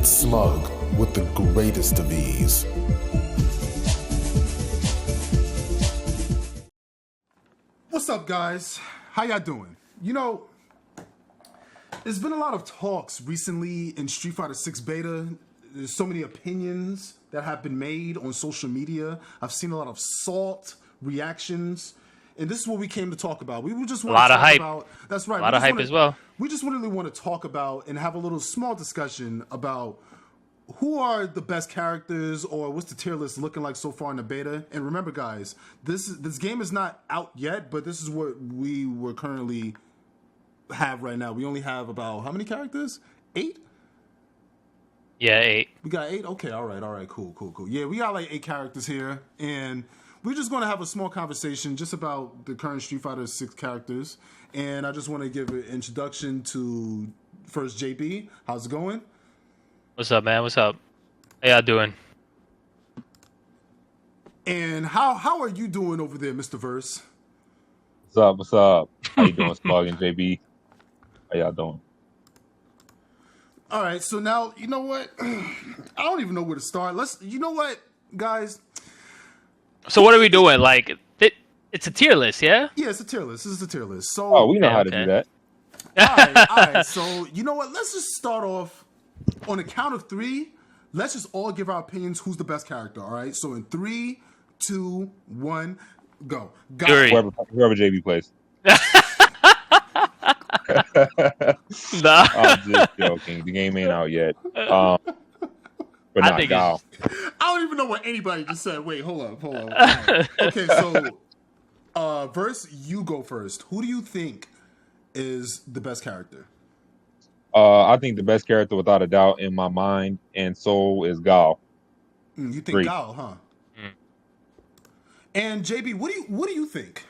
SMUG with the greatest of ease. What's up, guys? How y'all doing? You know, there's been a lot of talks recently in Street Fighter 6 beta. There's so many opinions that have been made on social media. I've seen a lot of salt reactions, and this is what we came to talk about. We just want to talk about. That's right. A lot of hype as well. We just really want to talk about and have a little small discussion about who are the best characters, or what's the tier list looking like so far in the beta. And remember, guys, this game is not out yet, but this is what we were currently have right now. We only have about how many characters? 8? Yeah, 8. We got 8? Okay, all right, cool. Yeah, we got like 8 characters here, and we're just going to have a small conversation just about the current Street Fighter 6 characters. And I just want to give an introduction to first JB. How's it going? What's up, man? What's up? How y'all doing? And how are you doing over there, Mr. Verse? What's up? How you doing, SMUG and JB? How y'all doing? All right, so now, you know what? I don't even know where to start. You know what, guys? So what are we doing? Like, it's a tier list, yeah? Yeah, it's a tier list. This is a tier list. So, oh, we know how to do that. All right. So, you know what? Let's just start off on a count of 3. Let's just all give our opinions who's the best character, all right? So in 3, 2, 1, go. Whoever JB plays. Nah. I'm just joking. The game ain't out yet. But not Gal. I don't even know what anybody just said. Wait, hold up. Right. Okay, so Verse, you go first. Who do you think is the best character? I think the best character, without a doubt, in my mind and soul, is Gal. You think Gal, huh? Mm. And JB, what do you think?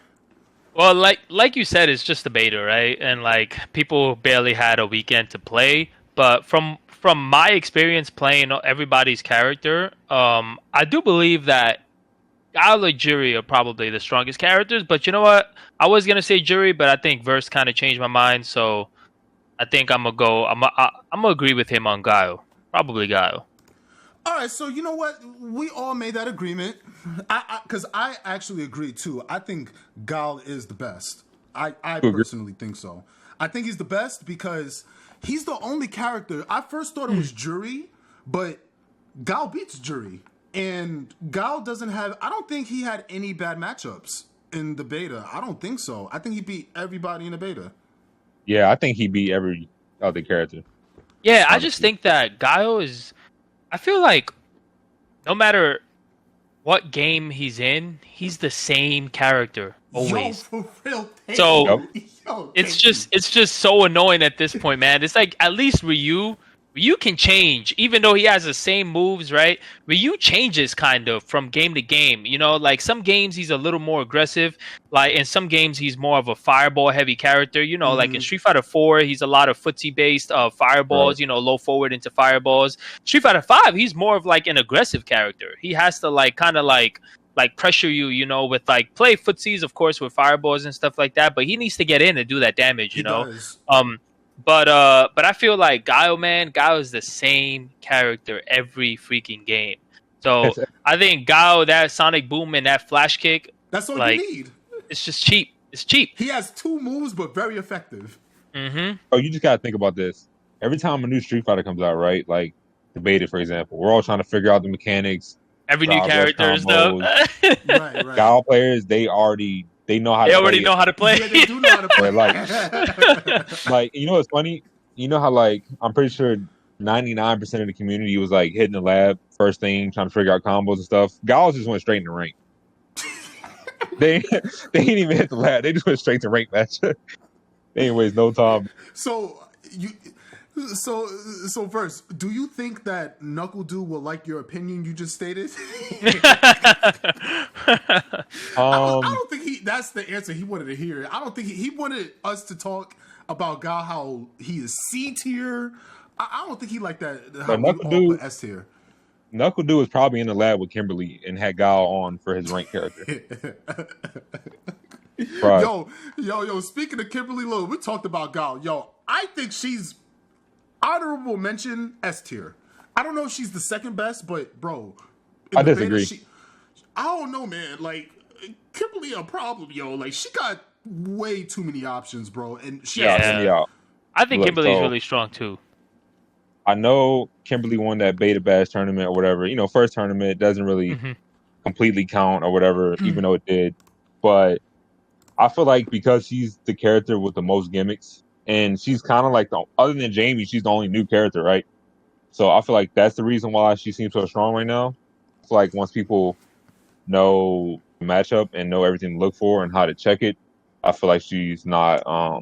Well, like you said, it's just a beta, right? And like people barely had a weekend to play. But from my experience playing everybody's character, I do believe that Gal or Jury are probably the strongest characters. But you know what? I was gonna say Jury, but I think Verse kind of changed my mind. So I think I'm gonna agree with him on Guile. Probably Guile. All right, so you know what? We all made that agreement. Because I actually agree too. I think Guile is the best. I personally think so. I think he's the best because he's the only character. I first thought it was Jury, but Guile beats Jury. And Guile doesn't have, I don't think he had any bad matchups in the beta. I don't think so. I think he beat everybody in the beta. Yeah, I think he beat every other character. Yeah, honestly. I just think that Guile is, I feel like no matter what game he's in, he's the same character always. Yo, for real. So it's just so annoying at this point, man. It's like at least Ryu can change, even though he has the same moves, right? Ryu changes kind of from game to game. You know, like some games he's a little more aggressive. Like in some games he's more of a fireball heavy character. You know, like in Street Fighter 4, he's a lot of footsie based fireballs. Right. You know, low forward into fireballs. Street Fighter 5, he's more of like an aggressive character. He has to like kind of like pressure you, you know, with like play footsies, of course, with fireballs and stuff like that. But he needs to get in and do that damage. You know. Does. But I feel like Guile is the same character every freaking game. So I think Guile, that Sonic Boom and that Flash Kick, that's all you need. It's just cheap. It's cheap. He has 2 moves, but very effective. Mm-hmm. Oh, you just gotta think about this. Every time a new Street Fighter comes out, right? Like the beta, for example, we're all trying to figure out the mechanics. Every new character is though. Right. Guile players, they know how. They already know how to play. Yeah, they do know how to play. Like you know what's funny? You know how like I'm pretty sure 99% of the community was like hitting the lab first thing, trying to figure out combos and stuff. Guile just went straight in the rank. they didn't even hit the lab. They just went straight to rank match. They ain't waste no time. So first, do you think that Knuckle Dude will like your opinion you just stated? I don't think that's the answer he wanted to hear. I don't think he wanted us to talk about Guile, how he is C tier. I don't think he liked that. How Knuckle Dude S tier. Knuckle Dude was probably in the lab with Kimberly and had Guile on for his rank character. Right. Yo, speaking of Kimberly Lou, we talked about Guile. Yo, I think she's honorable mention S tier. I don't know if she's the second best, but bro, I disagree. I don't know, man. Like Kimberly, a problem, yo. Like she got way too many options, bro, and she has Yeah. I think Look, Kimberly's so- really strong too. I know Kimberly won that Beta Bash tournament or whatever. You know, first tournament doesn't really completely count or whatever, even though it did. But I feel like because she's the character with the most gimmicks, and she's kind of like other than Jamie, she's the only new character, right? So I feel like that's the reason why she seems so strong right now. It's like once people know the matchup and know everything to look for and how to check it, I feel like she's not. I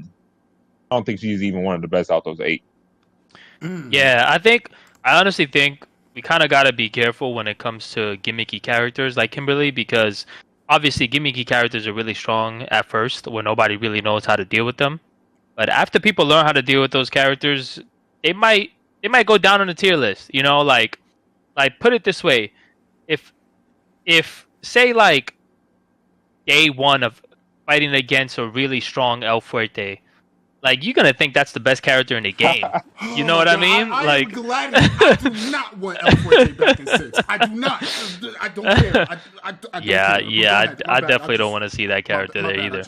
don't think she's even one of the best out those 8. Yeah, I honestly think we kind of got to be careful when it comes to gimmicky characters like Kimberly, because obviously gimmicky characters are really strong at first when nobody really knows how to deal with them. But after people learn how to deal with those characters, they might go down on the tier list. You know, like put it this way, if say like day 1 of fighting against a really strong El Fuerte, like you're gonna think that's the best character in the game. You know what I mean? I'm glad I do not want El Fuerte back in 6. I do not. I don't care. I don't care. I definitely don't want to see that character there either.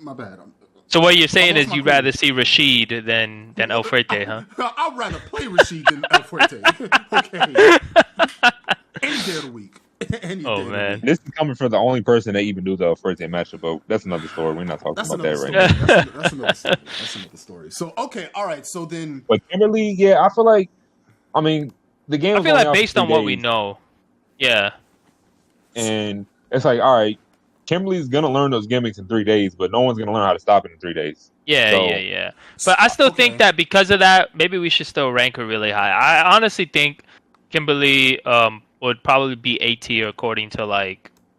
My bad. So what you're saying is you'd rather see Rashid than El Fuerte, huh? I'd rather play Rashid than El Fuerte. Okay. Any day of the week. Oh man, this is coming from the only person that even do the first day matchup, but that's another story. We're not talking about that right now. That's another story. That's another story. So okay, all right. So then, but Kimberly, yeah, I feel like, I mean, the game. I feel like based on what we know, yeah, and it's like, all right, Kimberly's gonna learn those gimmicks in 3 days, but no one's gonna learn how to stop it in 3 days. Yeah. But I still think that because of that, maybe we should still rank her really high. I honestly think Kimberly would probably be A tier according to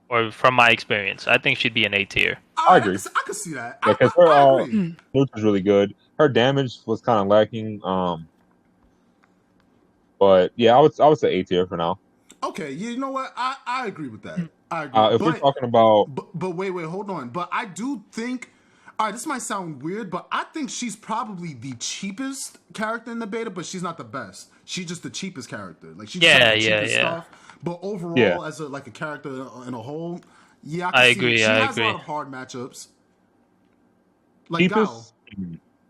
or from my experience. I think she'd be an A tier. I agree. I could see that. Because her neutral was really good. Her damage was kind of lacking. But yeah, I would say A tier for now. Okay, you know what? I agree with that. I agree. If we're talking about, but wait, hold on. But I do think. All right, this might sound weird, but I think she's probably the cheapest character in the beta, but she's not the best. She's just the cheapest character. Like she's just the cheapest stuff. But overall, as a character in a whole, I agree. She has a lot of hard matchups. Like cheapest?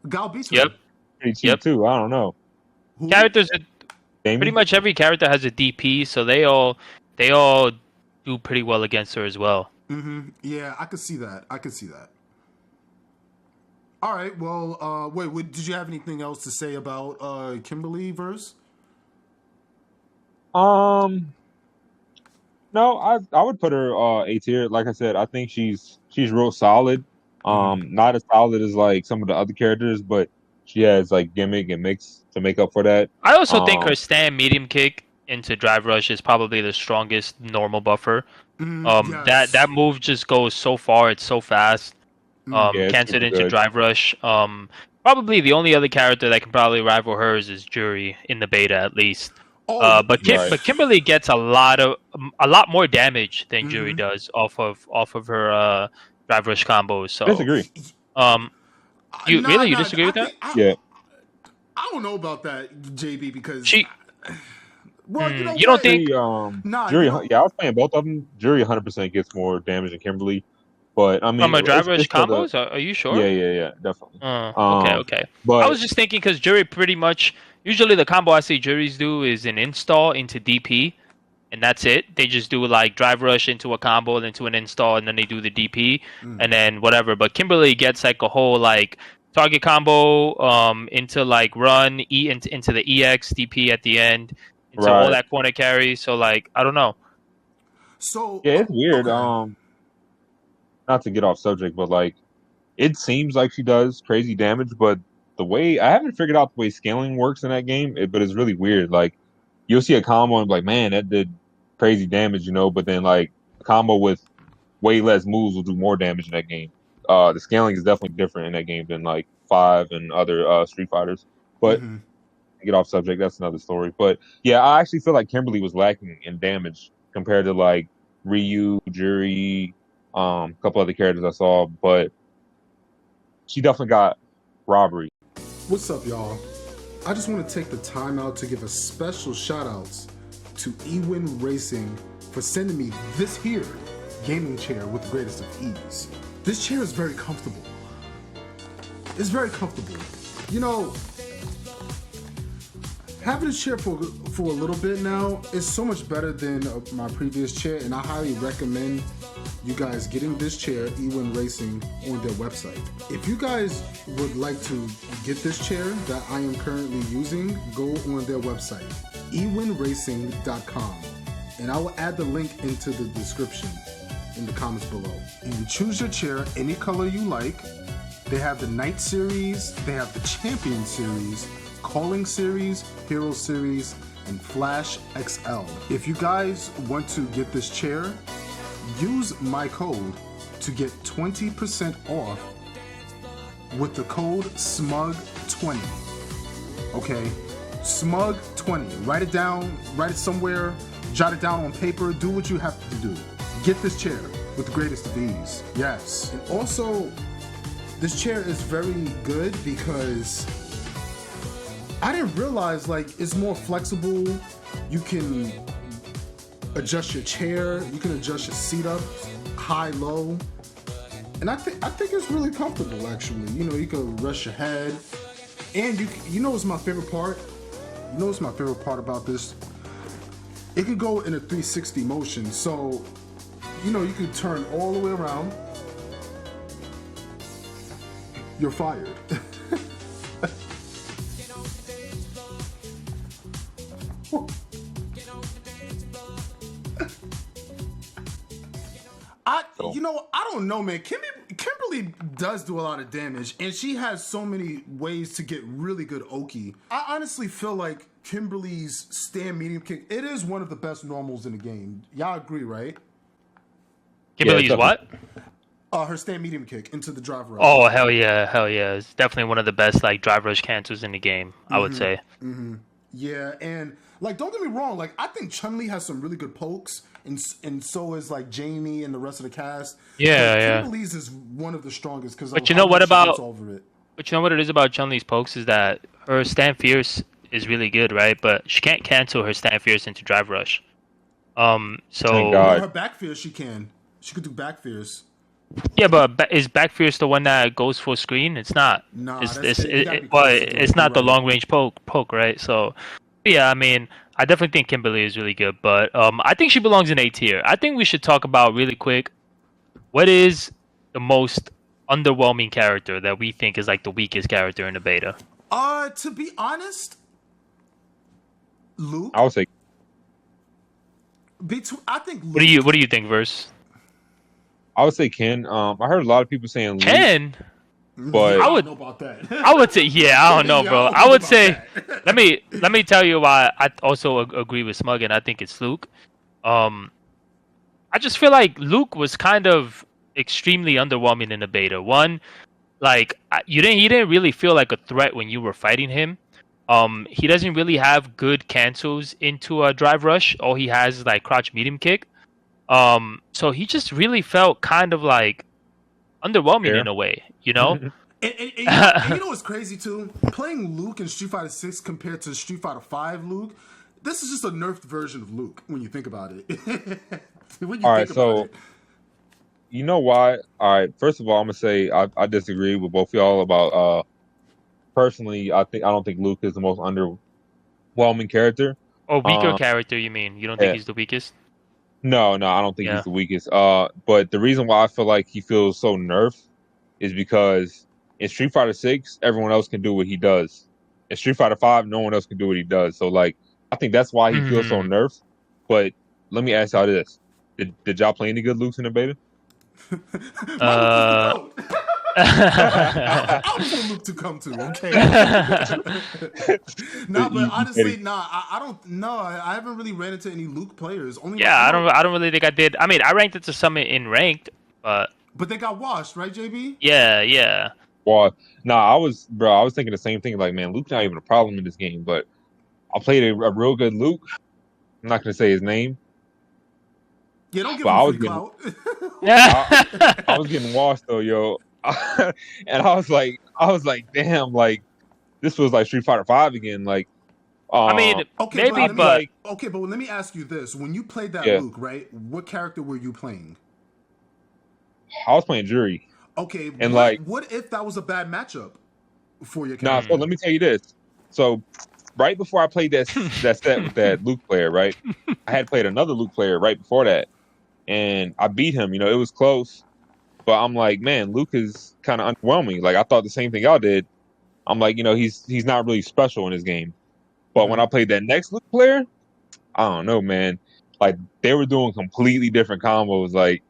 Gal beats her. Yep. Pretty cheap too. I don't know. Characters. Pretty much every character has a DP, so they all do pretty well against her as well. Mm-hmm. Yeah, I could see that. All right. Well, wait. Did you have anything else to say about Kimberly verse? No, I would put her A tier. Like I said, I think she's real solid. Not as solid as like some of the other characters, but she has like gimmick and mix to make up for that. I also think her stand medium kick into drive rush is probably the strongest normal buffer. Yes. That move just goes so far. It's so fast. Cancels it into drive rush. Probably the only other character that can probably rival hers is Jury in the beta at least. But Kimberly gets a lot more damage than Jury does off of her drive rush combos. So disagree. You disagree with that? I don't know about that, JB, because well, you know you don't think Jury? Yeah, I was playing both of them. Jury 100% gets more damage than Kimberly. But I mean, from a drive rush combos, are you sure? Yeah, definitely. Okay. But I was just thinking because Jury pretty much usually the combo I see Juries do is an install into DP, and that's it. They just do like drive rush into a combo, then to an install, and then they do the DP, and then whatever. But Kimberly gets like a whole like target combo into like run into the EX DP at the end, into all that corner carry. So like I don't know. So yeah, it's weird. Okay. Not to get off subject, but like, it seems like she does crazy damage, but the way I haven't figured out the way scaling works in that game, but it's really weird. Like, you'll see a combo and be like, man, that did crazy damage, you know, but then like a combo with way less moves will do more damage in that game. The scaling is definitely different in that game than like 5 and other Street Fighters. But get off subject, that's another story. But yeah, I actually feel like Kimberly was lacking in damage compared to like Ryu, Jury, a couple other characters I saw, but she definitely got robbery. What's up, y'all? I just want to take the time out to give a special shout outs to EwinRacing for sending me this here gaming chair with the greatest of ease. This chair is very comfortable. It's very comfortable. You know, having this chair for a little bit now is so much better than my previous chair, and I highly recommend you guys getting this chair, EwinRacing, on their website. If you guys would like to get this chair that I am currently using, go on their website, EwinRacing.com, and I will add the link into the description in the comments below. And choose your chair any color you like. They have the Night Series, they have the Champion Series, Calling Series, Hero Series, and Flash XL. If you guys want to get this chair, use my code to get 20% off with the code SMUG20. Okay, SMUG20. Write it down, write it somewhere, jot it down on paper, do what you have to do. Get this chair with the greatest of ease. Yes. And also, this chair is very good because I didn't realize like it's more flexible. You can adjust your chair, you can adjust your seat up, high, low. And I think it's really comfortable actually. You know, you can rest your head. And you know what's my favorite part? You know what's my favorite part about this? It can go in a 360 motion. So, you know, you can turn all the way around. You're fired. You know, I don't know, man. Kimberly does do a lot of damage, and she has so many ways to get really good Oki. I honestly feel like Kimberly's stand medium kick, it is one of the best normals in the game. Y'all agree, right? Kimberly's what? Her stand medium kick into the drive rush. Oh, hell yeah. It's definitely one of the best like drive rush cancels in the game, I would say. Mm-hmm. Yeah, and like, don't get me wrong, like, I think Chun-Li has some really good pokes, and so is like Jamie and the rest of the cast. Yeah. Kimberly's is one of the strongest because. But you know what about? But you know what it is about Chun-Li's pokes is that her stand fierce is really good, right? But she can't cancel her stand fierce into drive rush. So her back fierce she can. She could do back fierce. Yeah, but is back fierce the one that goes full screen? It's not. No, it's not the long range poke, right? So, yeah, I mean, I definitely think Kimberly is really good, but I think she belongs in A tier. I think we should talk about really quick what is the most underwhelming character that we think is like the weakest character in the beta. To be honest, Luke. I would say. I think. Luke, What do you think, Verse? I would say Ken. I heard a lot of people saying Ken. Luke, but I don't know about that. I would say, I don't know, bro. I would say, let me tell you why I also agree with Smug, and I think it's Luke. I just feel like Luke was kind of extremely underwhelming in the beta. One, like he didn't really feel like a threat when you were fighting him. He doesn't really have good cancels into a drive rush. All he has is like crouch medium kick. So he just really felt kind of like underwhelming in a way, you know? and you know what's crazy too? Playing Luke in Street Fighter 6 compared to Street Fighter 5 Luke, this is just a nerfed version of Luke when you think about it. You know why? All right, first of all, I'm gonna say I disagree with both y'all about personally, I don't think Luke is the most underwhelming character. Oh, weaker character, you mean? You don't think he's the weakest? No, I don't think he's the weakest. But the reason why I feel like he feels so nerfed is because in Street Fighter 6, everyone else can do what he does. In Street Fighter 5, no one else can do what he does. So, like, I think that's why he feels so nerfed. But let me ask y'all this: Did y'all play any good Lukes in the beta? I'll tell Luke to come to, okay? No, but honestly, I don't know. I haven't really ran into any Luke players. I don't really think I did. I mean, I ranked it to Summit in ranked, but they got washed, right, JB? Yeah. Well, I was thinking the same thing. Like, man, Luke's not even a problem in this game. But I played a real good Luke. I'm not gonna say his name. Yeah, don't give him free clout. I was getting washed though, yo. And I was like, damn, like this feels like Street Fighter 5 again. Like, I mean, Okay, maybe, but let me ask you this: when you played that Yeah. Luke, right? What character were you playing? I was playing Jury. Okay, And what if that was a bad matchup for your Nah, character? so let me tell you this. So right before I played that set with that Luke player, right? I had played another Luke player right before that, and I beat him. You know, it was close, but I'm like, man, Luke is kind of underwhelming. Like I thought the same thing y'all did. I'm like, you know, he's not really special in his game. But when I played that next Luke player, I don't know, man. Like they were doing completely different combos. Like,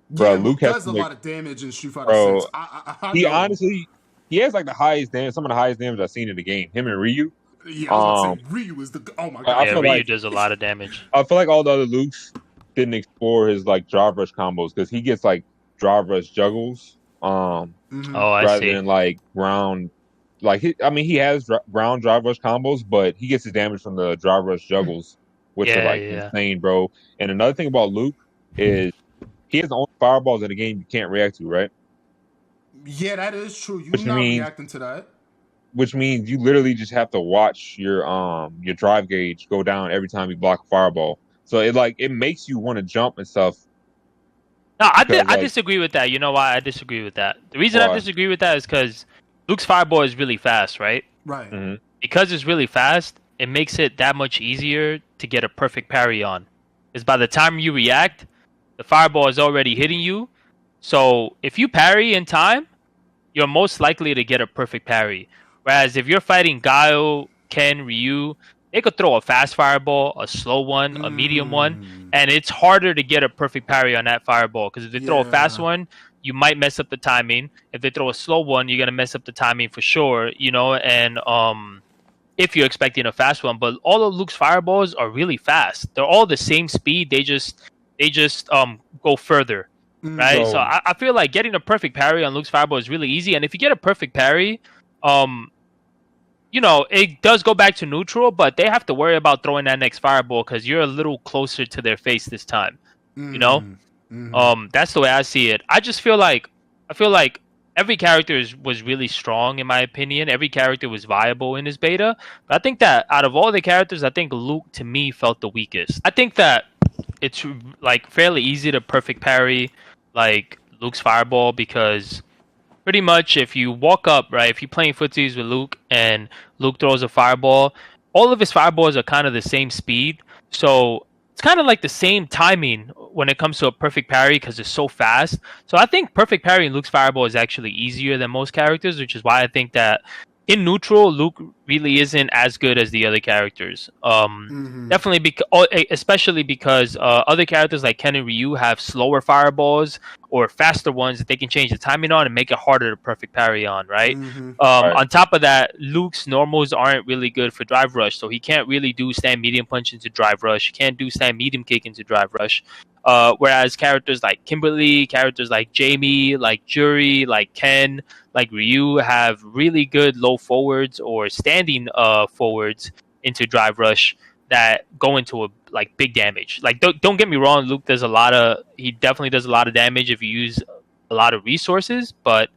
bro, Luke does has a lot of damage in Street Fighter bro. 6. I He know. honestly, he has like the highest damage, some of the highest damage I've seen in the game. Him and Ryu. Yeah, I was about to say Ryu is the. Oh my god. I yeah, feel Ryu like- does a lot of damage. I feel like all the other Lukes didn't explore his like drive rush combos because he gets like drive rush juggles, Mhm. Oh, I rather see. than like ground. Like he has ground drive rush combos, but he gets his damage from the drive rush juggles, which are Yeah, like yeah. insane, bro. And another thing about Luke is he has the only fireballs in the game you can't react to, right? Yeah, that is true. You're Which not means- reacting to that. Which means you literally just have to watch your drive gauge go down every time you block a fireball. So it makes you want to jump and stuff. No, I Because, disagree with that. You know why I disagree with that? The reason I Why? disagree with that is because Luke's fireball is really fast, right? Right. Mhm. Because it's really fast, it makes it that much easier to get a perfect parry on. Because by the time you react, the fireball is already hitting you. So if you parry in time, you're most likely to get a perfect parry. Whereas if you're fighting Guile, Ken, Ryu, they could throw a fast fireball, a slow one, a medium one, and it's harder to get a perfect parry on that fireball. Because if they throw a fast Yeah. one, you might mess up the timing. If they throw a slow one, you're gonna mess up the timing for sure. You know, and if you're expecting a fast one, but all of Luke's fireballs are really fast. They're all the same speed. They just go further, right? So I feel like getting a perfect parry on Luke's fireball is really easy. And if you get a perfect parry, you know, it does go back to neutral, but they have to worry about throwing that next fireball because you're a little closer to their face this time. You know, that's the way I see it. I feel like every character was really strong in my opinion. Every character was viable in his beta. But I think that out of all the characters, I think Luke to me felt the weakest. I think that it's like fairly easy to perfect parry like Luke's fireball because pretty much if you walk up, right, if you're playing footsies with Luke and Luke throws a fireball, all of his fireballs are kind of the same speed. So it's kind of like the same timing when it comes to a perfect parry because it's so fast. So I think perfect parry in Luke's fireball is actually easier than most characters, which is why I think that in neutral, Luke really isn't as good as the other characters. Definitely, especially because other characters like Ken and Ryu have slower fireballs or faster ones that they can change the timing on and make it harder to perfect parry on, right? On top of that, Luke's normals aren't really good for drive rush, so he can't really do stand medium punch into drive rush. He can't do stand medium kick into drive rush. Whereas characters like Kimberly, characters like Jamie, like Jury, like Ken, like Ryu have really good low forwards or standing forwards into drive rush that go into a like big damage. Like don't get me wrong, Luke does he definitely does a lot of damage if you use a lot of resources, but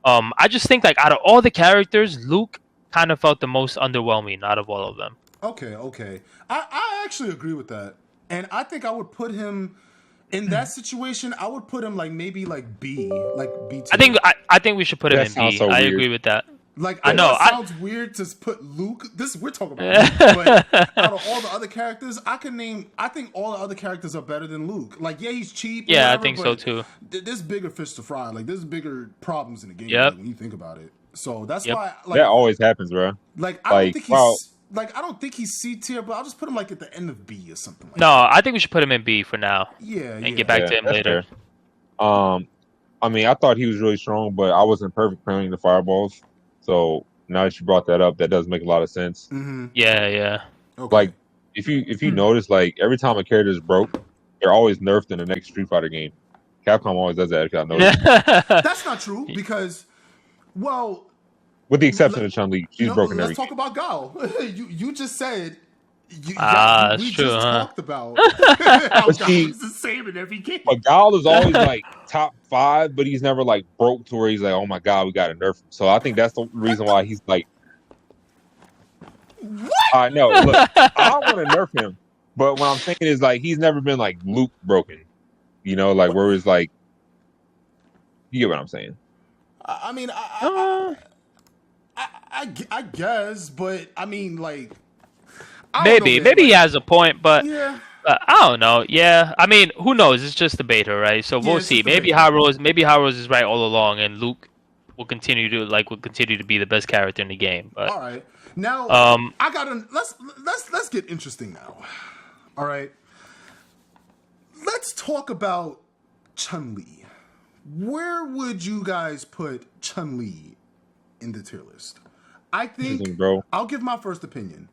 I just think like out of all the characters, Luke kind of felt the most underwhelming out of all of them. Okay. I actually agree with that. And I think I would put him in that situation. I would put him like maybe like B, like B. I think we should put him in B. So I weird. agree with that. Like I know it sounds weird to put Luke. We're talking about Luke, but out of all the other characters, I think all the other characters are better than Luke. Like, yeah, he's cheap. Yeah, whatever, I think so too. There's bigger fish to fry. Like, there's bigger problems in the game Yep. like, when you think about it. So that's Yep. why. Like, That always happens, bro. like I don't like, think he's wow. like I don't think he's C tier, but I'll just put him like at the end of B or something. Like No, I think we should put him in B for now that. Yeah, and get back to him that's later. fair. I mean, I thought he was really strong, but I wasn't perfect playing the fireballs. So now that you brought that up, that does make a lot of sense. Yeah. Okay. Like, if you notice, like every time a character is broke, they're always nerfed in the next Street Fighter game. Capcom always does that. I noticed. That's not true because, well, With the exception of Chun-Li, she's broken every Let's talk about Gao. You just said We that's just true, huh? talked about how But Gal see, is the same in every game. but Gal is always like top 5, but he's never like broke to where he's like, oh my god, we got to nerf him. So I think that's the reason why he's like, What? I know. Look, I want to nerf him, but what I'm saying is like he's never been like Luke broken, you know, like where it's like, you get what I'm saying? I mean, Uh, I guess, but I mean, like, I don't know, maybe man. he has a point, but Yeah. I don't know. Yeah, I mean, who knows? It's just the beta, right? So we'll it's see. just the Maybe beta. Hyros is right all along, and Luke will continue to be the best character in the game. But All right. Now, I gotta let's get interesting now. All right. Let's talk about Chun-Li. Where would you guys put Chun-Li in the tier list? I think, Bro. I'll give my first opinion.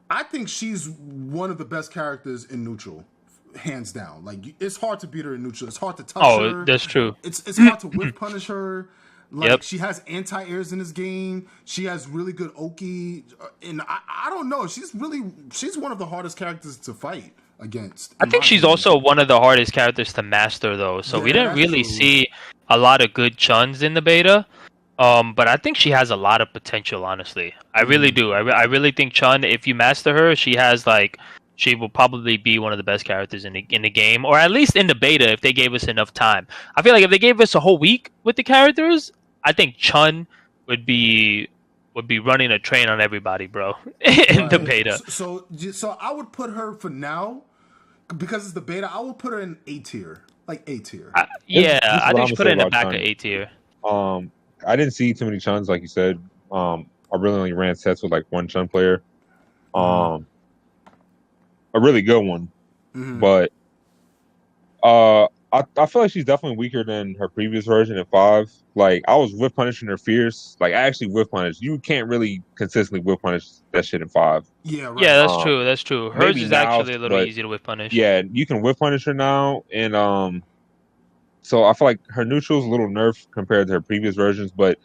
I think she's one of the best characters in neutral, hands down. Like, it's hard to beat her in neutral. It's hard to touch her. oh, that's true. It's hard to whip punish her. Like, Yep. she has anti-airs in this game. She has really good Oki. And I don't know. She's one of the hardest characters to fight against. I think she's also one of the hardest characters to master, though. So Yeah, we didn't that's really true. see a lot of good Chuns in the beta. But I think she has a lot of potential, honestly. I really do. I really think Chun, if you master her, she will probably be one of the best characters in the game, or at least in the beta if they gave us enough time. I feel like if they gave us a whole week with the characters, I think Chun would be running a train on everybody, bro, in the beta. So I would put her for now, because it's the beta. I would put her in A tier, like A tier. Yeah, This is I what think I'm she gonna put say it in the about back Chun. of A tier. I didn't see too many Chuns, like you said. I really only ran sets with like one Chun player. A really good one. But I feel like she's definitely weaker than her previous version in 5. Like, I was whip punishing her fierce. Like, I actually whip punish. You can't really consistently whip punish that shit in 5. Yeah, right. Yeah, that's true. That's true. Hers maybe is now, actually a little but easy to whip punish. Yeah, you can whip punish her now, and so I feel like her neutral's a little nerfed compared to her previous versions, but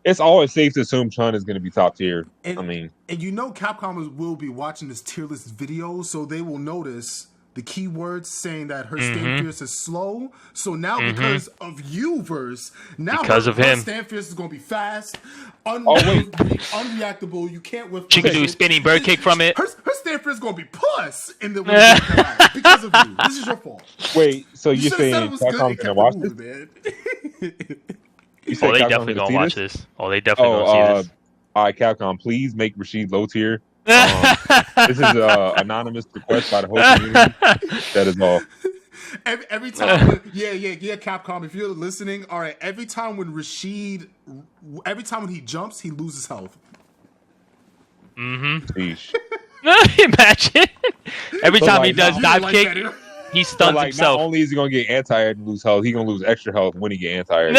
it's always safe to assume Chun is going to be top tier. And, I mean, and you know Capcom will be watching this tier list video, so they will notice the keywords saying that her stand fierce is slow. So now because of you, Verse, now Because of her him. stand fierce is going to be fast, wait. unreactable. You can't whip. She could punish do a it. spinning bird kick from it. Her stand fierce is going to be puss in the because of you. This is your fault. wait, so You you're should have said it saying was good and Capcom's kept going to the watch this? movie, man. You said Oh, they Capcom's definitely gonna gonna see watch this? this. Oh, they definitely gonna see this. All right, Capcom, please make Rashid low tier. This is an anonymous request by the whole community. That is all. Every time, yeah, Capcom. If you're listening, all right. Every time when he jumps, he loses health. Sheesh. Imagine every So, time like, he does You dive like kick, that, he So, stuns like, himself. not only is he gonna get anti-aired and lose health, he's gonna lose extra health when he get anti-aired.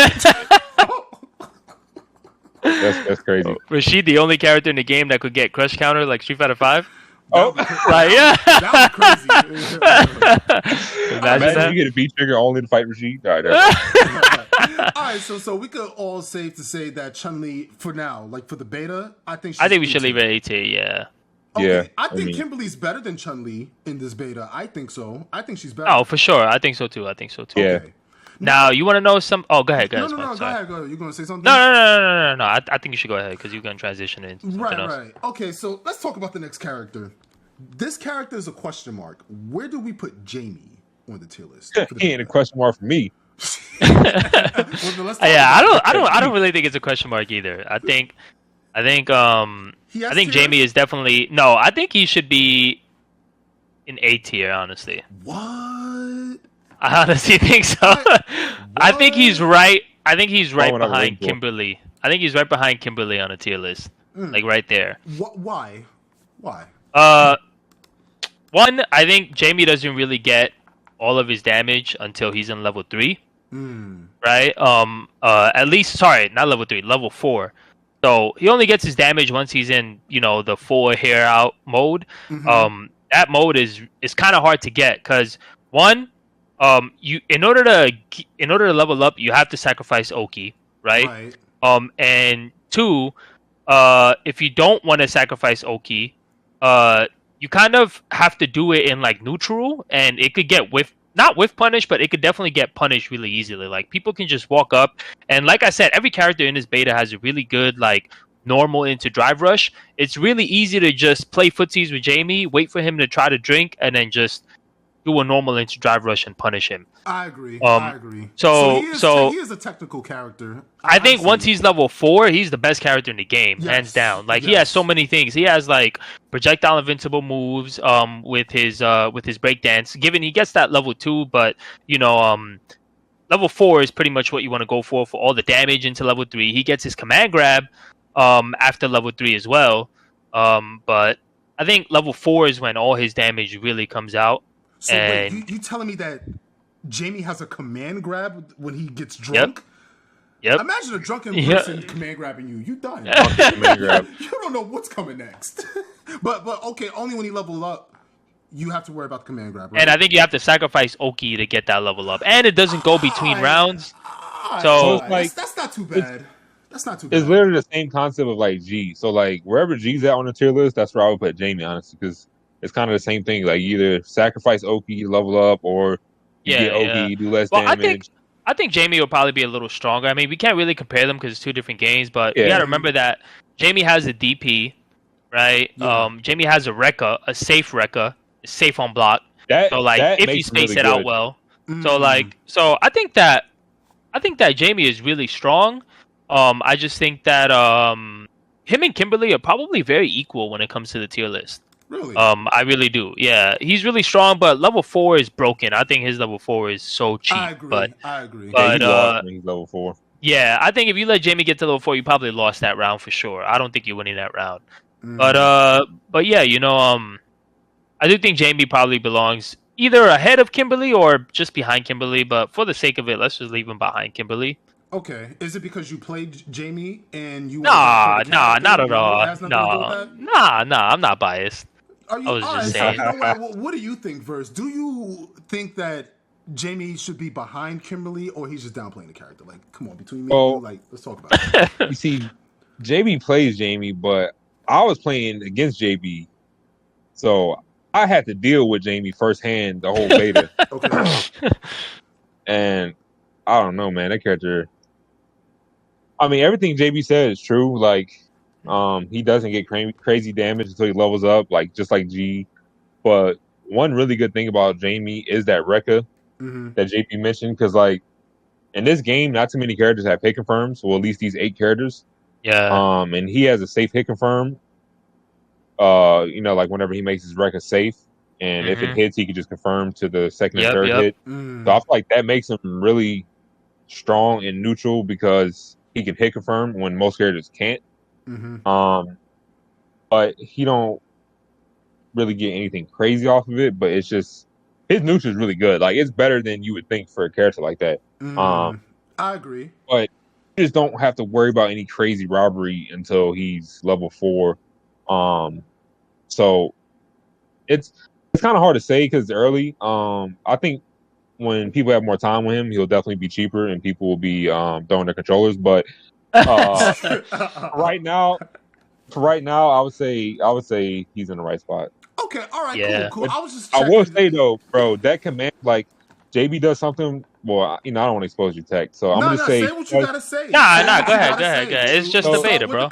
That's crazy. Rashid, the only character in the game that could get crush counter like Street Fighter 5. Oh, Like, yeah. That was crazy. Imagine imagine that. you get a V trigger only to fight Rashid. All right, there. All right, so we could all safe to say that Chun-Li for now, like for the beta, I think. I think we she's should leave A-tier. it at 8 yeah. Okay, Yeah, I think mean- Kimberly's better than Chun-Li in this beta. I think so. I think she's better. Oh, for sure. I think so too. Yeah. Okay. Now, you want to know some? Oh, go ahead. Go No, ahead. no, no. Spence, Go sorry. ahead. Go ahead. You gonna say something? No. I think you should go ahead because you're gonna transition into something Right, else. right. Okay, so let's talk about the next character. This character is a question mark. Where do we put Jamie on the tier list? for the He ain't a beta? question mark for me. Well, then let's talk Yeah, about I don't really think it's a question mark either. I think He has I think tiers? Jamie is definitely no. I think he should be in A tier. Honestly, What? I honestly think so. I think he's right. I think he's right what I behind waited for. Kimberly. I think he's right behind Kimberly on a tier list, like right there. Why? Why? One, I think Jamie doesn't really get all of his damage until he's in level 3. Right? At least, sorry, not level 3, level 4. So he only gets his damage once he's in, the 4 hair out mode. That mode is kind of hard to get because one, you in order to level up, you have to sacrifice Oki, right? And two, if you don't want to sacrifice Oki, you kind of have to do it in like neutral, and it could get not with punish, but it could definitely get punished really easily. Like people can just walk up, and like I said, every character in this beta has a really good like normal into drive rush. It's really easy to just play footsies with Jamie, wait for him to try to drink, and then just do a normal into drive rush and punish him. I agree. So he is a technical character. I think once he's level 4, he's the best character in the game, hands down. Like he has so many things. He has like projectile invincible moves with his breakdance. Given he gets that level 2, but level 4 is pretty much what you want to go for all the damage into level 3. He gets his command grab after level 3 as well. But I think level 4 is when all his damage really comes out. So wait, you telling me that Jamie has a command grab when he gets drunk? Yep. Imagine a drunken person command grabbing you. You done. Command grab. You don't know what's coming next. but okay, only when he level up, you have to worry about the command grab, right? And I think you have to sacrifice Oki to get that level up. And it doesn't go between rounds. So like that's not too bad. That's not too bad. It's literally the same concept of like G. So like wherever G's at on the tier list, that's where I would put Jamie, honestly, because it's kind of the same thing. Like either sacrifice Oki, level up, or get Oki, do less damage. I think Jamie will probably be a little stronger. I mean, we can't really compare them because it's 2 different games, but you got to remember that Jamie has a DP, right? Yeah. Jamie has a Rekka, a safe Rekka, safe on block. So like if you space it out well. So I think that Jamie is really strong. I just think that him and Kimberly are probably very equal when it comes to the tier list. Really? I really do. Yeah, he's really strong, but level 4 is broken. I think his level 4 is so cheap. I agree. But he's level 4. Yeah, I think if you let Jamie get to level 4, you probably lost that round for sure. I don't think you're winning that round. But yeah, I do think Jamie probably belongs either ahead of Kimberly or just behind Kimberly. But for the sake of it, let's just leave him behind Kimberly. Okay. Is it because you played Jamie and you? Nah, not at all. Nah, I'm not biased. Are you? I was just saying. What do you think, Verse? Do you think that Jamie should be behind Kimberly, or he's just downplaying the character? Like, come on, between me and you, like, let's talk about it. You see, JB plays Jamie, but I was playing against JB, so I had to deal with Jamie firsthand the whole beta. Okay. And I don't know, man. That character. I mean, everything JB said is true. Like, he doesn't get crazy damage until he levels up, like just like G. But one really good thing about Jamie is that Rekka that JP mentioned, because like in this game, not too many characters have hit confirms. Well, at least these 8 characters. Yeah. And he has a safe hit confirm. Like whenever he makes his Rekka safe, and if it hits, he can just confirm to the second and third hit. So I feel like that makes him really strong and neutral because he can hit confirm when most characters can't. But he don't really get anything crazy off of it. But it's just his neutral is really good. Like it's better than you would think for a character like that. I agree. But you just don't have to worry about any crazy robbery until he's level 4. So it's kind of hard to say because it's early. I think when people have more time with him, he'll definitely be cheaper and people will be throwing their controllers. But right now, I would say he's in the right spot. Okay, all right, cool. I will say though, bro, that command, like JB does something. Well, I don't want to expose your tech, so I'm gonna say what you gotta say. Nah, go ahead. It's just a beta, bro.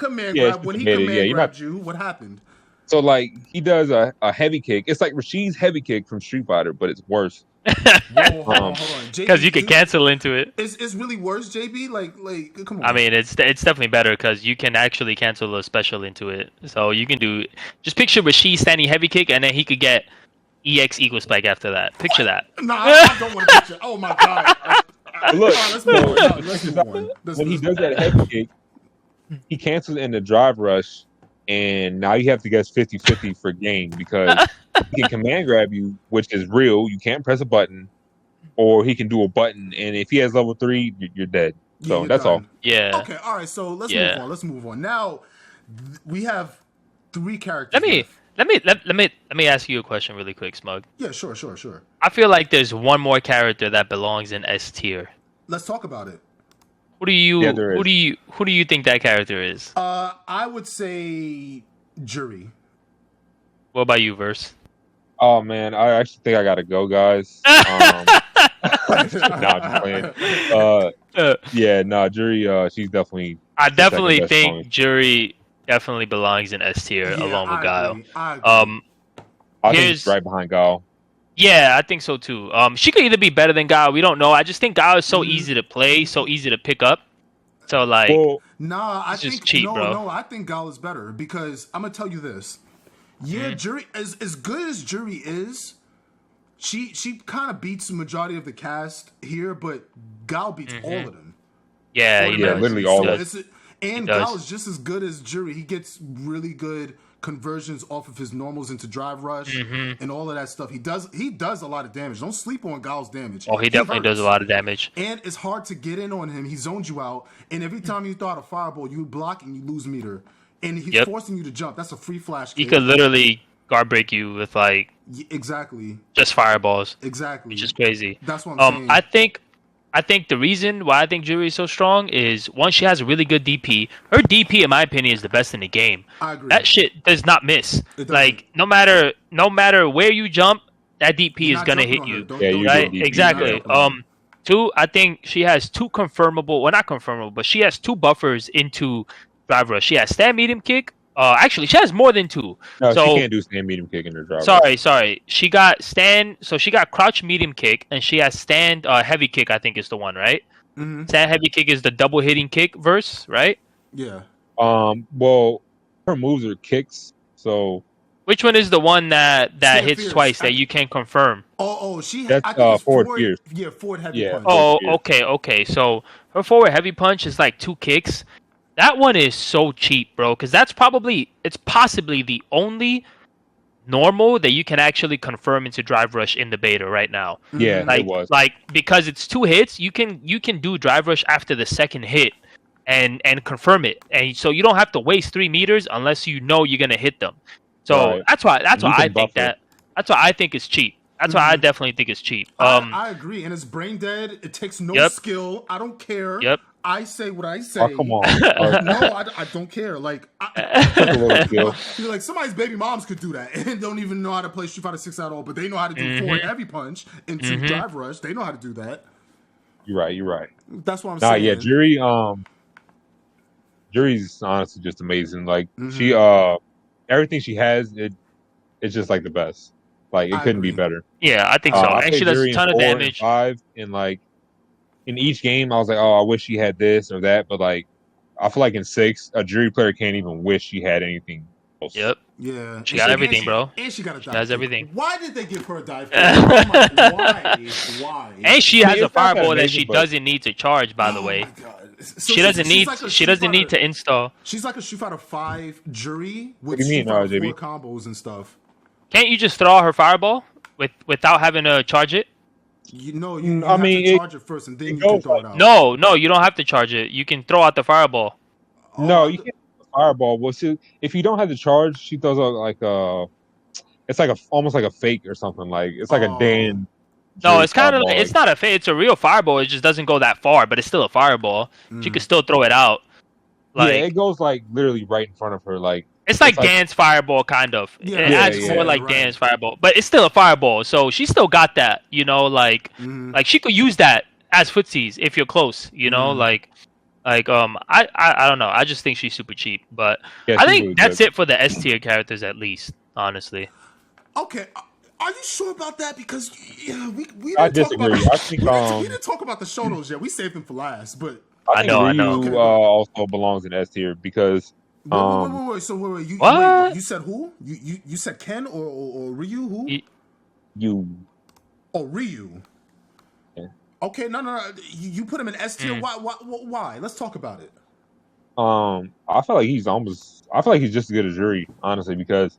When he command grabbed you, what happened? So like he does a heavy kick. It's like Rashid's heavy kick from Street Fighter, but it's worse. Hold on. Because you can cancel into it. It's really worse, JB. Like, come on. I mean, it's definitely better because you can actually cancel a special into it. So you can just picture Rashid standing heavy kick, and then he could get EX equal spike after that. Picture that. Nah, I don't want to picture. Oh my god. Look, let's move on. When he does that heavy kick, he cancels in the drive rush. And now you have to guess 50-50 for game because he can command grab you, which is real. You can't press a button, or he can do a button. And if he has level 3, you're dead. So that's all. Yeah. Okay. All right. So let's move on. Now we have 3 characters. Let me ask you a question really quick, Smug. Yeah. Sure. I feel like there's one more character that belongs in S tier. Let's talk about it. Who do you think that character is? I would say Jury. What about you, Verse? Oh man, I actually think I gotta go, guys. Nah, I'm just playing. Yeah, no, Jury. She's definitely. I the second definitely best think strongest. Jury definitely belongs in S tier Yeah, along with I Guile. agree. I agree. I think Here's it's right behind Gal. Yeah, I think so too. She could either be better than Guile. We don't know. I just think Guile is so Mhm. easy to play, so easy to pick up. So like, Well, Nah, I It's just think cheap, bro. no. I think Gal is better because I'm gonna tell you this. Yeah, Jury as good as Jury is, she kind of beats the majority of the cast here, but Gal beats all of them. yeah, he Yeah, does. literally He all does. of And does. Gal is just as good as Jury. He gets really good conversions off of his normals into drive rush and all of that stuff. He does a lot of damage. Don't sleep on Gal's damage. Oh, he definitely does a lot of damage. And it's hard to get in on him. He zones you out, and every time you throw out a fireball, you block and you lose meter. And he's Yep. forcing you to jump. That's a free flash. He kick. could literally guard break you with like Exactly. just fireballs, Exactly. which is crazy. That's what I'm saying. I think the reason why I think Jury is so strong is one, she has a really good DP. Her DP, in my opinion, is the best in the game. I agree. That shit does not miss. It doesn't. Like no matter where you jump, that DP You're is not gonna jumping hit on her. you. Don't- Yeah, don't you Right? do DP. Exactly. You're not jumping on her. Two, I think she has two confirmable. Well, not confirmable, but she has two buffers into drive rush. She has stand medium kick. Actually, she has more than two. No, So- she can't do stand medium kick in her driver. Sorry. She got stand. So she got crouch medium kick, and she has stand heavy kick. I think is the one, right? Mhm. Stand heavy kick is the double hitting kick verse, right? Yeah. Well, her moves are kicks, so Which one is the one that Stand hits fierce. twice that you can confirm? She. That's, I think it's forward fierce. Yeah, forward heavy Yeah. punch. Oh, fierce. okay. So her forward heavy punch is like two kicks. That one is so cheap, bro, because it's possibly the only normal that you can actually confirm into drive rush in the beta right now. yeah, Like, it was. because it's two hits, you can do drive rush after the second hit and confirm it, and so you don't have to waste 3 meters unless you know you're gonna hit them. So Right. that's why You I can think buffer. that's why I think it's cheap. That's why I definitely think it's cheap. I agree, and it's brain dead. It takes no Yep. skill. I don't care. Yep. I say what I say. Oh, come on. No, I don't care. Like, That's a little skill. you're like somebody's baby moms could do that and don't even know how to play Street Fighter 6 at all, but they know how to do forward heavy punch into drive rush. They know how to do that. You're right. That's what I'm Nah, saying. yeah, Jury's honestly just amazing. Like she everything she has, it's just like the best. Like it I couldn't be agree. better. Yeah, I think so. I And played she does Jury a in ton of 4 and damage. 5, and like in each game, I was like, oh, I wish she had this or that. But like, I feel like in 6, a Jury player can't even wish she had anything else. Yep. Yeah, She got everything, bro. And she got a dive has kick. everything. Why did they give her a dive kick? I'm like, why? And she has it's a not that fireball that amazing, she but- doesn't need to charge, by the Oh way. my God. So She doesn't she's need like a she Street doesn't need to Fighter- install. She's like a Street Fighter 5 Jury with What do you mean, Street Fighter JB? 4 combos and stuff. Can't you just throw out her fireball without having to charge it? You know, I have mean, to it- charge it first and then it you can goes throw it like- out. No, you don't have to charge it. You can throw out the fireball. No, you can't fireball. Well, see, if you don't have the charge, she throws out like it's like almost like a fake or something. Like it's like a Dan. No, Jury it's kind of fireball, it's not a it's a real fireball. It just doesn't go that far, but it's still a fireball. She could still throw it out. Like yeah, it goes like literally right in front of her. Like it's like it's like- Dan's fireball, kind of. Yeah, it yeah, acts yeah, more like right. Dan's fireball, but it's still a fireball. So she still got that, like she could use that as footsies if you're close, like I don't know. I just think she's super cheap, but yeah, I she's think really that's good. it for the S tier characters at least, honestly. Okay, are you sure about that? Because we didn't I talk about disagree. I think we didn't talk about the shotos yet. We saved them for last, but I think know. Ryu, Okay. also belongs in S tier because wait. So wait, What? you said who? You said Ken or Ryu? Who? you. Oh, Ryu. Yeah. Okay, no. You put him in S tier. Why? Let's talk about it. I feel like he's just as good as Jury, honestly, because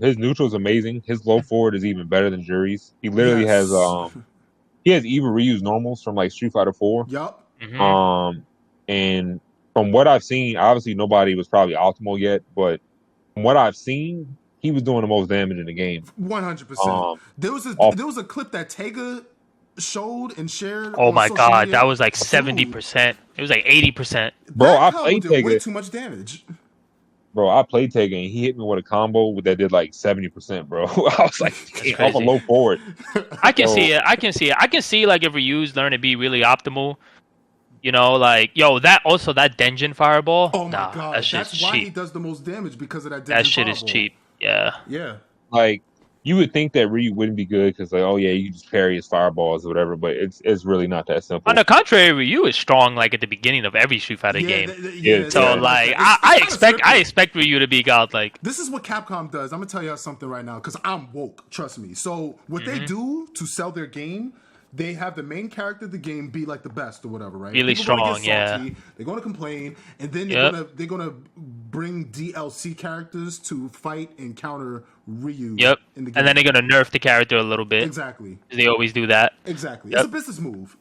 his neutral is amazing. His low forward is even better than Jury's. He literally Yes. has he has even Ryu's normals from like Street Fighter 4. Yup. And from what I've seen, obviously nobody was probably optimal yet, but from what I've seen, he was doing the most damage in the game. 100%. There was a clip that Tega showed and shared. Oh on my social god, media. that was like Dude, 70%. It was like 80%. Bro, that I combo played did way Tega. too much damage. bro, I played Tekken and he hit me with a combo that did like 70%, bro. I was like, I'm a low forward. I can see it. I can see like if Ryu's learn to be really optimal. You know, like that Denjin fireball. Oh my god, that shit's that's why cheap. he does the most damage because of that. That shit fireball. is cheap. Yeah. Yeah. Like you would think that Ryu wouldn't be good because like, oh yeah, you just parry his fireballs or whatever, but it's really not that simple. On the contrary, Ryu is strong like at the beginning of every Street Fighter game. So like I expect Ryu to be godlike. This is what Capcom does. I'm gonna tell you something right now because I'm woke. Trust me. So what they do to sell their game, they have the main character of the game be like the best or whatever, right? Really People gonna strong, get salty, they're gonna complain, and then they're gonna bring DLC characters to fight and counter Ryu. Yep. In the game. And then they're gonna nerf the character a little bit. Exactly. They always do that. Exactly. Yep. It's a business move.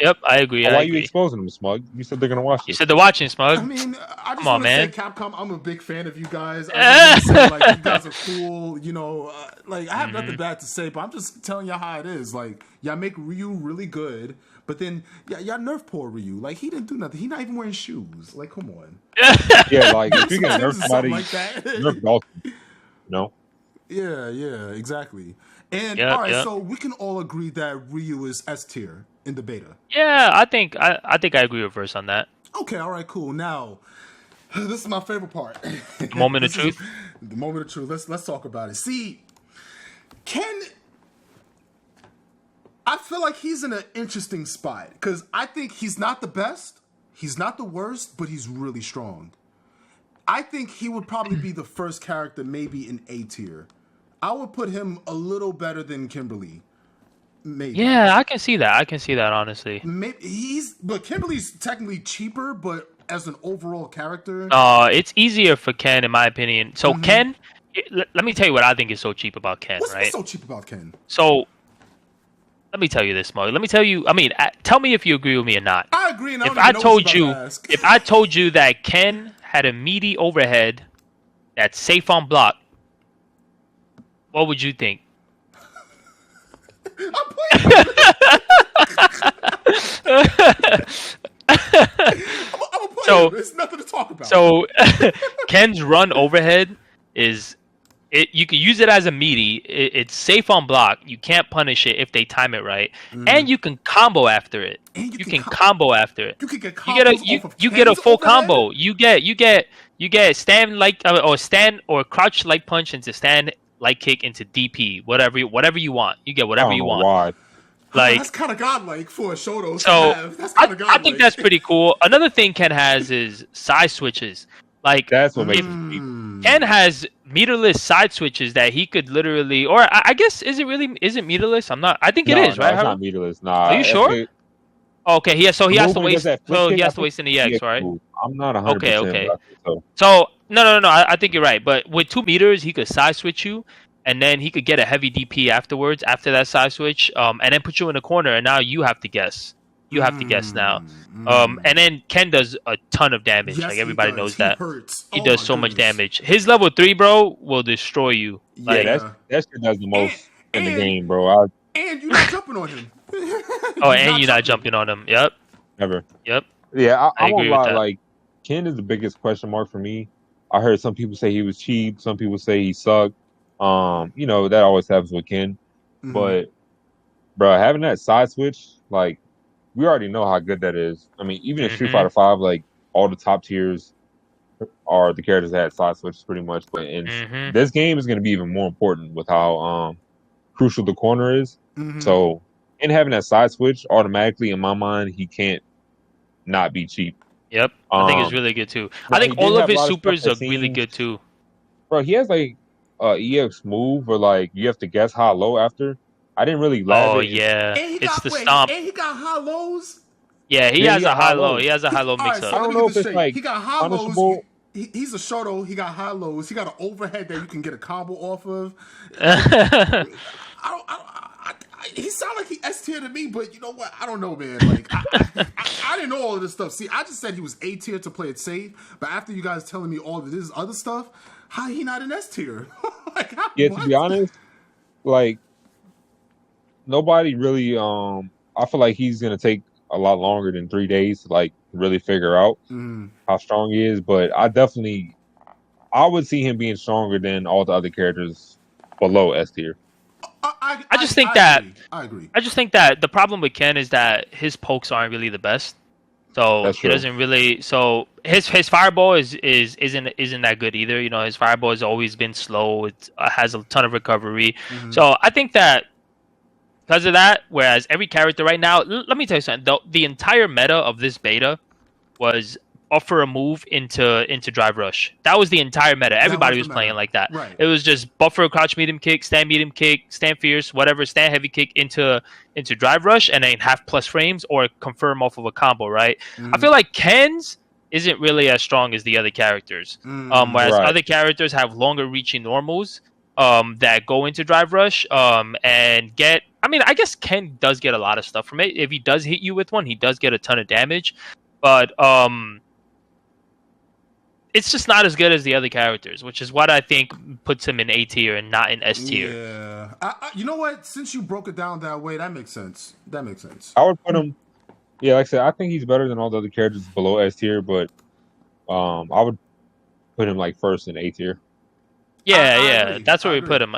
Yep. I agree. Why are you exposing them, Smug? You said they're gonna watch it. You said they're watching, Smug. I mean, I just want to say, Capcom, I'm a big fan of you guys. I just say, like, you guys are cool. You know, like I have nothing bad to say, but I'm just telling y'all how it is. Like, y'all make Ryu really good, but then y'all nerf poor Ryu. Like, he didn't do nothing. He's not even wearing shoes. Like, come on. Yeah, like if you can nerf somebody, like that. nerf Dalton. No. Yeah, exactly. And all right, so we can all agree that Ryu is S tier in the beta. Yeah, I think I agree with Verse on that. Okay, all right, cool. Now, this is my favorite part. The moment of truth. The moment of truth. Let's talk about it. See, Ken, I feel like he's in an interesting spot because I think he's not the best, he's not the worst, but he's really strong. I think he would probably be the first character maybe in A tier. I would put him a little better than Kimberly. Maybe. Yeah, I can see that, honestly. Maybe but Kimberly's technically cheaper, but as an overall character, it's easier for Ken, in my opinion. So Ken, let me tell you what I think is so cheap about Ken. What's so cheap about Ken? So let me tell you this, Mo. Let me tell you. I mean, tell me if you agree with me or not. I agree. And if I told you that Ken had a meaty overhead that's safe on block, what would you think? I'm playing. So there's nothing to talk about. So Ken's run overhead is you can use it as a meaty. It's safe on block. You can't punish it if they time it right, and you can combo after it. You can combo after it. You can get combos you get a full combo. You get stand like or stand or crouch like punch into stand like kick into DP. Whatever you want. You get whatever you want. Why. Like that's kind of godlike for a Shoto. So I think that's pretty cool. Another thing Ken has is side switches. Like that's what makes it cheap. Ken has meterless side switches that he could literally, or I guess is it meterless? I'm not. I think it is, right? It's not meterless. Nah. Are you sure? Okay, yeah. So he has to waste. So he has to waste in the X, right? I'm not 100%. Okay. So no. I think you're right. But with 2 meters, he could side switch you, and then he could get a heavy DP afterwards after that side switch, and then put you in the corner, and now you have to guess. You have to guess now. And then Ken does a ton of damage. Yes, like everybody knows that. He does so much damage. His level 3, bro, will destroy you. Like, that shit does the most in the game, bro. And you're not jumping on him. You're not jumping on him. Yep. Never. Yep. Yeah, I agree won't with lie. that. Like, Ken is the biggest question mark for me. I heard some people say he was cheap. Some people say he sucked. That always happens with Ken. But, bro, having that side switch, like, we already know how good that is. I mean, even in Street Fighter 5, like, all the top tiers are the characters that had side switches pretty much. But in this game is going to be even more important with how crucial the corner is. So, in having that side switch, automatically, in my mind, he can't not be cheap. Yep. I think it's really good, too. I think all of his supers are really good, too. Bro, he has, like, EX move where, like, you have to guess high low after. I didn't really love it. Yeah. It's the stomp. And he got high lows. Yeah, he has a high low. He has a high low mix up. I don't know if it's like he got high punishable. Lows. He's a Shoto. He got high lows. He got an overhead that you can get a combo off of. He sounded like he S tier to me, but you know what? I don't know, man. Like I didn't know all of this stuff. See, I just said he was A tier to play it safe, but after you guys telling me all of this other stuff, how he not an S tier? To be honest, like nobody really. I feel like he's gonna take a lot longer than 3 days to like really figure out how strong he is. But I definitely I would see him being stronger than all the other characters below S tier. I just think that I agree. I just think that the problem with Ken is that his pokes aren't really the best. So That's he true. doesn't really. So his fireball isn't that good either. You know, his fireball has always been slow. It has a ton of recovery. So I think that because of that, whereas every character right now, let me tell you something. The entire meta of this beta was buffer a move into drive rush. That was the entire meta. Everybody was playing like that. Right. It was just buffer crouch medium kick, stand fierce, whatever, stand heavy kick into drive rush, and then have plus frames or confirm off of a combo. Right. I feel like Ken's isn't really as strong as the other characters. Whereas other characters have longer reaching normals that go into drive rush and get. I mean, I guess Ken does get a lot of stuff from it. If he does hit you with one, he does get a ton of damage. But it's just not as good as the other characters, which is what I think puts him in A tier and not in S tier. Yeah. You know what? Since you broke it down that way, that makes sense. I would put him. Yeah, like I said, I think he's better than all the other characters below S tier, but I would put him like first in A tier. Yeah, that's where we put him.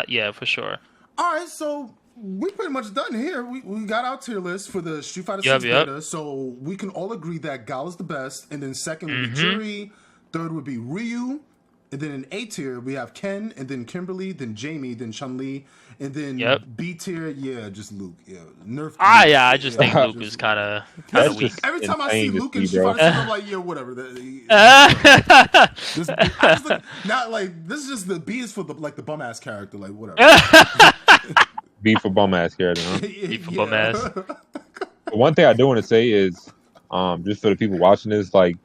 Yeah, for sure. All right, so we pretty much done here. We got our tier list for the Street Fighter 6 beta, so we can all agree that Gal is the best, and then second would be Juri, third would be Ryu, and then in A tier we have Ken, and then Kimberly, then Jamie, then Chun-Li, and then B tier, just Luke. Yeah, nerf. I just think Luke is kind of weak. Every time I see Luke in Street Fighter 6, I'm like, whatever. This is just the B is for the bum ass character, like whatever. B for bum ass character, huh? B for bum ass. One thing I do want to say is, just for the people watching this, like,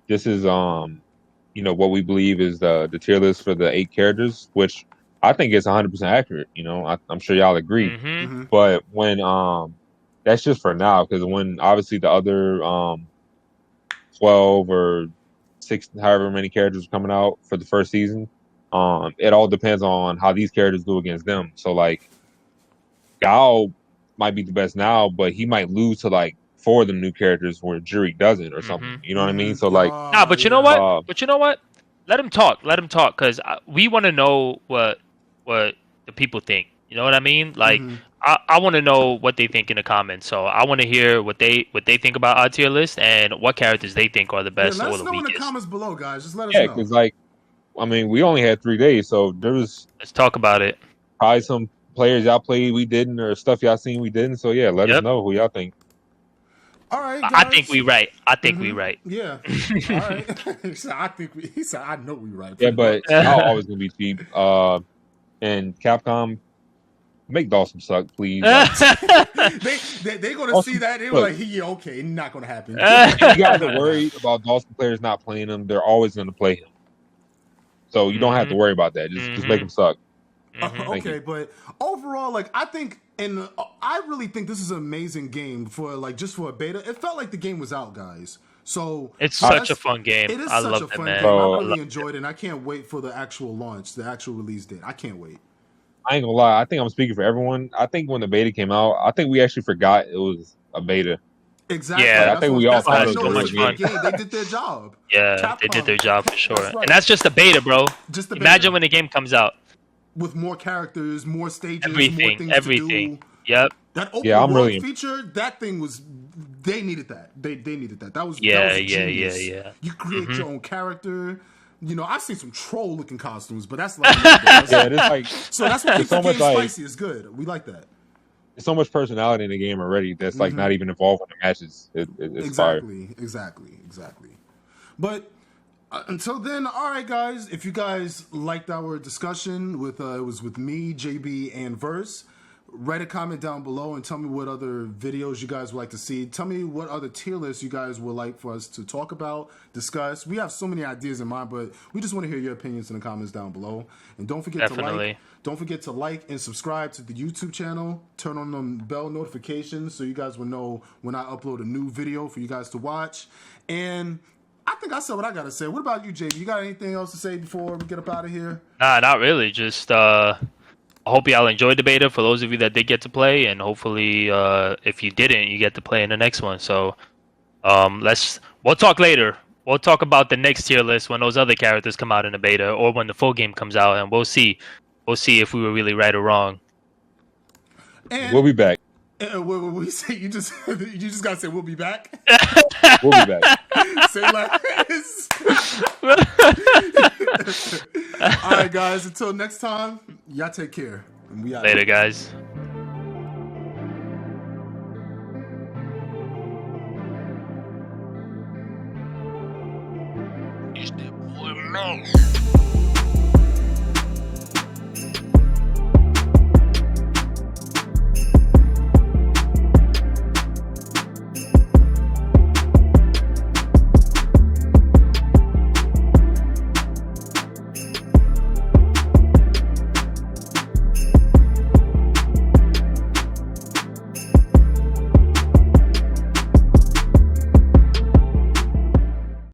this is what we believe is the tier list for the 8 characters, which I think is 100% accurate. You know, I'm sure y'all agree. But when that's just for now, because when obviously the other 12 or 6, however many characters are coming out for the first season, it all depends on how these characters do against them. So like, Gao might be the best now, but he might lose to like 4 of them new characters where Juri doesn't or something. You know what I mean? So like, but you know what? But you know what? Let him talk, because we want to know what the people think. You know what I mean? Like, I want to know what they think in the comments. So I want to hear what they think about our tier list and what characters they think are the best or the weakest. Let us know in the comments below, guys. Just let us know. Yeah, because like, I mean, we only had 3 days, so there was. Let's talk about it. Probably some players y'all played we didn't, or stuff y'all seen we didn't. So yeah, let us know who y'all think. All right, guys. I think we right. Yeah. All right. He said, I know we right. Yeah, but y'all always gonna be cheap. And Capcom, make Dawson suck, please. They're gonna see that. They were like, yeah, okay, not gonna happen. If you guys are worried about Dawson players not playing him, they're always gonna play him. So you don't have to worry about that. Just make him suck. Okay, but overall, like, I think, and I really think this is an amazing game for like just for a beta. It felt like the game was out, guys. So it's such a fun game. It is I such love a it, fun man. game. I really enjoyed it, and I can't wait for the actual launch, the actual release date. I can't wait. I ain't gonna lie. I think I'm speaking for everyone. I think when the beta came out, I think we actually forgot it was a beta. Exactly. Yeah, I think we all thought it was so much fun. They did their job. Yeah, Capcom. They did their job for sure. That's right. And that's just the beta, bro. Just the Imagine beta. when the game comes out. With more characters, more stages, more things everything. to do. Yep. That open world really feature, that thing was. They needed that. They needed that. That was Yeah. You create your own character. You know, I've seen some troll looking costumes, but that's like Yeah, it's like so that's what keeps so the game much like spicy. It's good. We like that. there's so much personality in the game already that's like not even involved in the matches. It's fire. Exactly. But until then, all right, guys. If you guys liked our discussion with it was with me, JB, and Verse. Write a comment down below and tell me what other videos you guys would like to see. Tell me what other tier lists you guys would like for us to talk about, discuss. We have so many ideas in mind, but we just want to hear your opinions in the comments down below. And don't forget to like and subscribe to the YouTube channel. Turn on the bell notifications so you guys will know when I upload a new video for you guys to watch. And I think I said what I got to say. What about you, JB? You got anything else to say before we get up out of here? Nah, not really. Just I hope y'all enjoyed the beta for those of you that did get to play, and hopefully if you didn't, you get to play in the next one. So we'll talk later. We'll talk about the next tier list when those other characters come out in the beta, or when the full game comes out, and we'll see if we were really right or wrong. And We'll be back. we say you just gotta say we'll be back. We'll be back. Say less. All right, guys. Until next time, y'all take care. And we out. Later, guys. Boy, man.